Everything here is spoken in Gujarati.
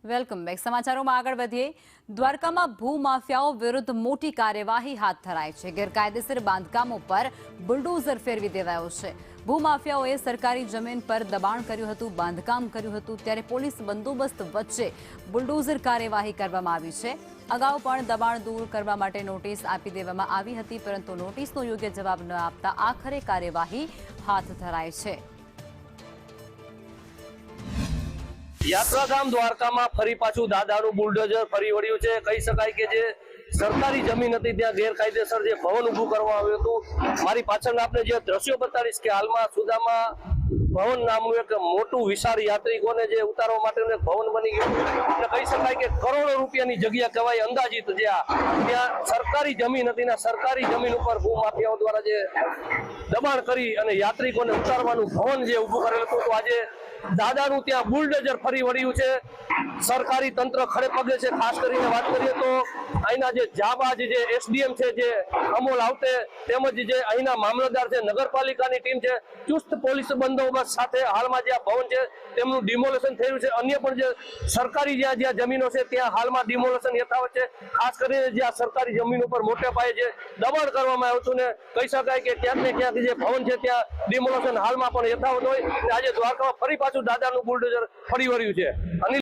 Welcome back. સમાચારોમાં આગળ વધીએ. દ્વારકામાં ભૂમાફિયાઓ વિરુદ્ધ મોટી કાર્યવાહી હાથ ધરાઈ છે. ગેરકાયદેસર બાંધકામો પર બુલડોઝર ફેરવી દેવાયો છે. ભૂમાફિયાઓએ સરકારી જમીન પર દબાણ કર્યું હતું, બાંધકામ કર્યું હતું, ત્યારે પોલીસ બંદોબસ્ત વચ્ચે બુલડોઝર કાર્યવાહી કરવામાં આવી છે. અગાઉ પણ દબાણ દૂર કરવા માટે નોટિસ આપી દેવામાં આવી હતી, પરંતુ નોટિસનો યોગ્ય જવાબ ન આપતા આખરે કાર્યવાહી હાથ ધરાઈ છે. યાત્રાધામ દ્વારકામાં ફરી પાછું દાદાનું બુલડોઝર ફરી વળ્યું છે. કહી શકાય કે જે સરકારી જમીન હતી ત્યાં ગેરકાયદેસર જે ભવન ઊભું કરવામાં આવ્યું હતું. મારી પાછળ આપણે જે દ્રશ્યો બતાડીશ કે હાલમાં સુદામા ભવન નામનું એક મોટું વિશાળ યાત્રિકોને જે ઉતારવા માટેનું એક ભવન બની ગયું. એટલે કહી શકાય કે કરોડો રૂપિયાની જગ્યા કહેવાય અંદાજિત. ત્યાં સરકારી જમીન હતી ને સરકારી જમીન ઉપર ભૂમાફિયાઓ દ્વારા જે દબાણ કરી અને યાત્રિકોને ઉતારવાનું ભવન જે ઊભું કરેલું હતું, તો આજે દાદાનું ત્યાં બુલડોઝર ફરી વળ્યું છે. સરકારી તંત્ર ખડે પગે છે. ખાસ કરીને વાત કરીએ તો અહીંના જે જાબાજ જે એસડીએમ છે, જે અમોલ આવતે, તેમજ જે અહીંના મામલતદાર છે, નગરપાલિકાની ટીમ છે, ચુસ્ત પોલીસ બંદોબસ્ત સાથે હાલમાં જે આ ભવન છે તેમનું ડિમોલેશન થયું છે. અન્ય પણ જે સરકારી જ્યાં જમીનો છે ત્યાં હાલમાં ડિમોલેશન યથાવત છે. ખાસ કરીને જ્યાં સરકારી જમીન ઉપર મોટે પાયે જે દબાણ કરવામાં આવ્યું હતું ને કહી શકાય કે ક્યાંક ને ક્યાંક જે ભવન છે ત્યાં ડિમોલેશન હાલમાં પણ યથાવત હોય. આજે દ્વારકામાં ફરી પાછું દાદાનું બુલડોઝર ફરી વળ્યું છે.